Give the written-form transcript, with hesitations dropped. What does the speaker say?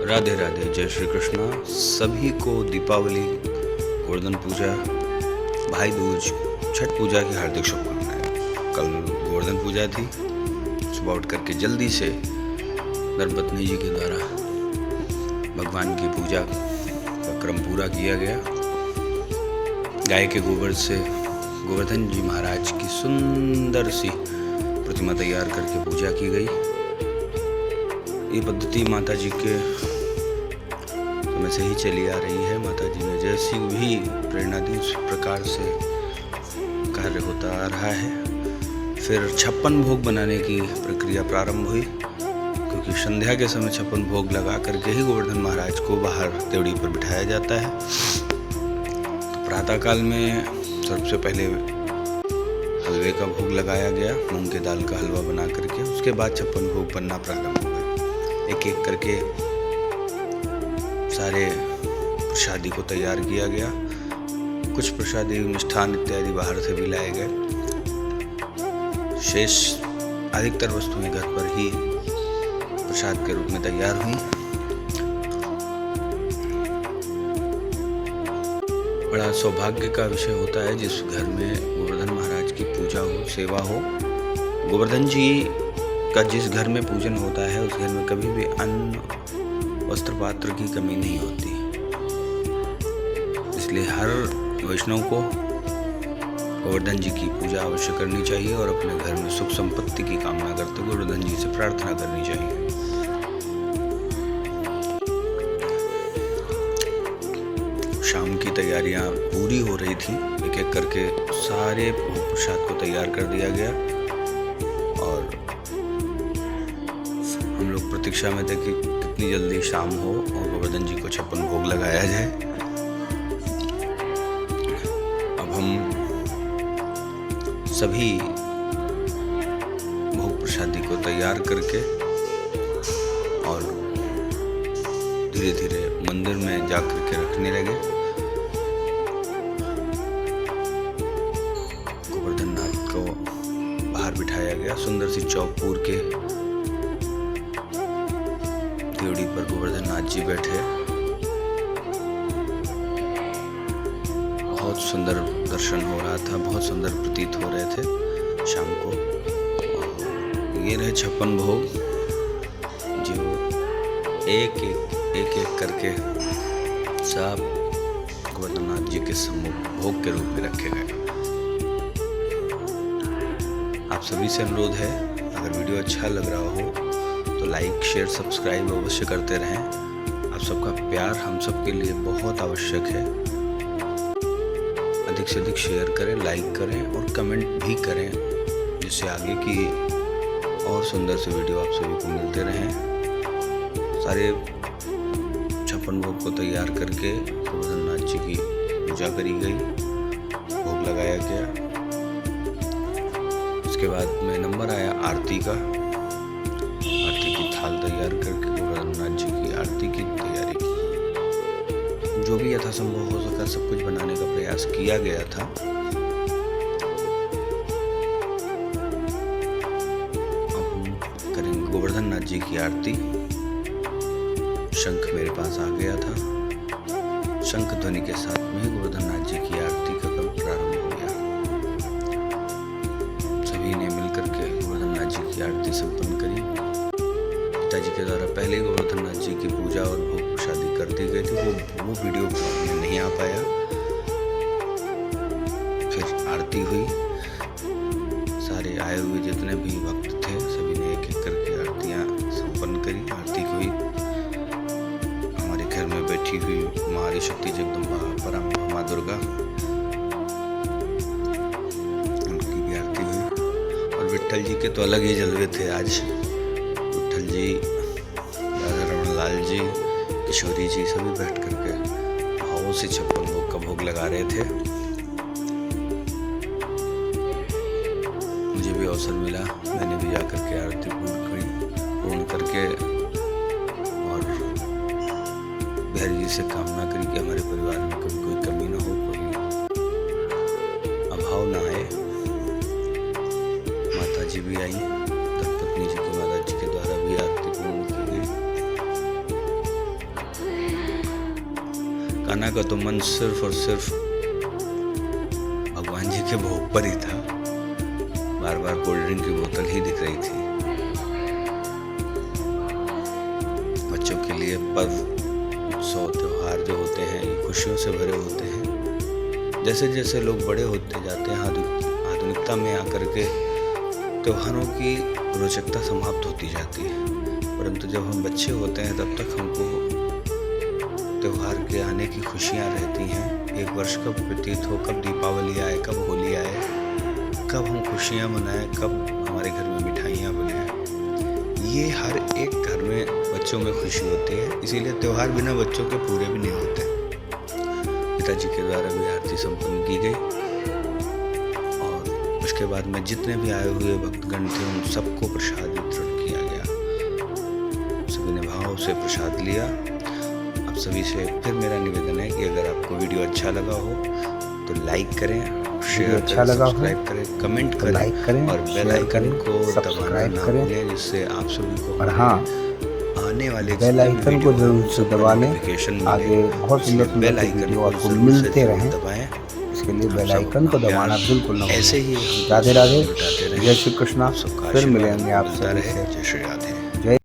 राधे राधे, जय श्री कृष्णा। सभी को दीपावली, गोवर्धन पूजा, भाई दूज, छठ पूजा की हार्दिक शुभकामनाएं। कल गोवर्धन पूजा थी। सुबह उठ करके जल्दी से धर्मपत्नी जी के द्वारा भगवान की पूजा का क्रम पूरा किया गया। गाय के गोबर से गोवर्धन जी महाराज की सुंदर सी प्रतिमा तैयार करके पूजा की गई। ये पद्धति माता जी के समय से ही चली आ रही है। माता जी ने जैसी भी प्रेरणा दी उस प्रकार से कार्य होता आ रहा है। फिर 56 भोग बनाने की प्रक्रिया प्रारंभ हुई, क्योंकि संध्या के समय 56 भोग लगा करके ही गोवर्धन महाराज को बाहर त्योड़ी पर बिठाया जाता है। तो प्रातःकाल में सबसे पहले हलवे का भोग लगाया गया, मूंग के दाल का हलवा बना करके। उसके बाद 56 भोग बनना प्रारंभ हुए। एक एक करके सारे प्रसादी को तैयार किया गया। कुछ प्रसादी मिष्ठान इत्यादि बाहर से भी लाए गए। शेष अधिकतर वस्तुएं घर पर ही प्रसाद के रूप में तैयार हुई। बड़ा सौभाग्य का विषय होता है जिस घर में गोवर्धन महाराज की पूजा हो, सेवा हो। गोवर्धन जी का जिस घर में पूजन होता है उस घर में कभी भी अन्न, वस्त्र, पात्र की कमी नहीं होती। इसलिए हर वैष्णव को गोवर्धन जी की पूजा अवश्य करनी चाहिए और अपने घर में सुख संपत्ति की कामना करते हुए गोवर्धन जी से प्रार्थना करनी चाहिए। शाम की तैयारियां पूरी हो रही थी। एक एक करके सारे प्रसाद को तैयार कर दिया गया और हम लोग प्रतीक्षा में थे कि कितनी जल्दी शाम हो और गोवर्धन जी को 56 भोग लगाया जाए। अब हम सभी भोग प्रसादी को तैयार करके और धीरे धीरे मंदिर में जाकर के रखने लगे। गोवर्धन नाथ को बाहर बिठाया गया। सुंदर सी चौपूर के त्योड़ी पर गोवर्धन नाथ जी बैठे। बहुत सुंदर दर्शन हो रहा था, बहुत सुंदर प्रतीत हो रहे थे शाम को। ये रहे 56 भोग जो एक एक करके सब गोवर्धन नाथ जी के सम्मुख भोग के रूप में रखे गए। आप सभी से अनुरोध है, अगर वीडियो अच्छा लग रहा हो तो लाइक, शेयर, सब्सक्राइब अवश्य करते रहें। आप सबका प्यार हम सब के लिए बहुत आवश्यक है। अधिक से अधिक शेयर करें, लाइक करें और कमेंट भी करें, जिससे आगे की और सुंदर से वीडियो आप सभी को मिलते रहें। सारे 56 भोग को तैयार करके गोवर्धन नाथ जी की पूजा करी गई, भोग लगाया गया। उसके बाद में नंबर आया आरती का। आरती की थाल तैयार करके गोवर्धन नाथ जी की आरती की तैयारी की। जो भी यथासंभव हो सका सब कुछ बनाने का प्रयास किया गया था। अब हम करेंगे गोवर्धन नाथ जी की आरती। शंख मेरे पास आ गया था। शंख ध्वनि के साथ में गोवर्धन नाथ जी की आरती का क्रम प्रारंभ हो गया। सभी ने मिलकर के गोवर्धन नाथ जी की आरती संपन्न करी। पिताजी के द्वारा पहले गोवर्धन नाथ जी की पूजा और भोग प्रसादी कर दी गई थी। वो वीडियो में नहीं आ पाया। फिर आरती हुई। सारे आए हुए जितने भी भक्त थे सभी ने एक एक करके आरतियां संपन्न करी। आरती हुई। हमारे घर में बैठी हुई माँ आदिशक्ति जगदम्बा, परम माँ दुर्गा, उनकी भी आरती हुई। और विट्ठल जी के तो अलग ही जलवे थे आज। विट्ठल जी, राधा रमन लाल जी, किशोरी जी सभी बैठ करके भावों से 56 भोग का भोग लगा रहे थे। मुझे भी अवसर मिला, मैंने भी जाकर के आरती पूर्ण करके और बिहारी जी से कामना करी कि हमारे परिवार में कभी कोई कमी ना हो, कोई अभाव ना आए। माता जी भी आई, धर्मपत्नी जी की माता जी के द्वारा भी आरती पूर्ण की गई। कान्हा का तो मन सिर्फ और सिर्फ भगवान जी के भोग पर ही था। बार बार कोल्ड ड्रिंक की बोतल ही दिख रही थी। बच्चों के लिए पर्व, उत्सव, त्योहार जो होते हैं ये खुशियों से भरे होते हैं। जैसे जैसे लोग बड़े होते जाते हैं, आधुनिकता में आकर के त्योहारों की रोचकता समाप्त होती जाती है। परंतु जब हम बच्चे होते हैं तब तक हमको त्योहार के आने की खुशियाँ रहती हैं। एक वर्ष कब व्यतीत हो, कब दीपावली आए, कब होली आए, कब हम खुशियाँ मनाएं, कब हमारे घर में मिठाइयाँ बने, ये हर एक घर में बच्चों में खुशी होती है। इसीलिए त्योहार बिना बच्चों के पूरे भी नहीं होते। पिताजी के द्वारा भी आरती संपन्न की गई और उसके बाद में जितने भी आए हुए भक्तगण थे उन सबको प्रसाद वितरण किया गया। सभी ने भाव से प्रसाद लिया। आप सभी से फिर मेरा निवेदन है कि अगर आपको वीडियो अच्छा लगा हो तो लाइक करें, शेयर अच्छा करें, लगा हो सब्सक्राइब करें, कमेंट तो करें, लाइक करें, और बेल आइकन को सब्सक्राइब दबाना करें। ना भूलें, जिससे आप सभी को और हाँ, आने वाले बेल आइकन को जरूर से दबा लें। नोटिफिकेशन आगे बहुत सुंदर सुंदर वीडियो आपको मिलते रहें। दबाएं। इसके लिए बेल आइकन को दबाना बिल्कुल न ऐसे भूलें। ही राधे राधे, बताते रहें। जय श्री कृष्णा। सबका फिर आशीर्वाद मिलेंगे आप मिलता सभी रहे। से। जय श्री राधे।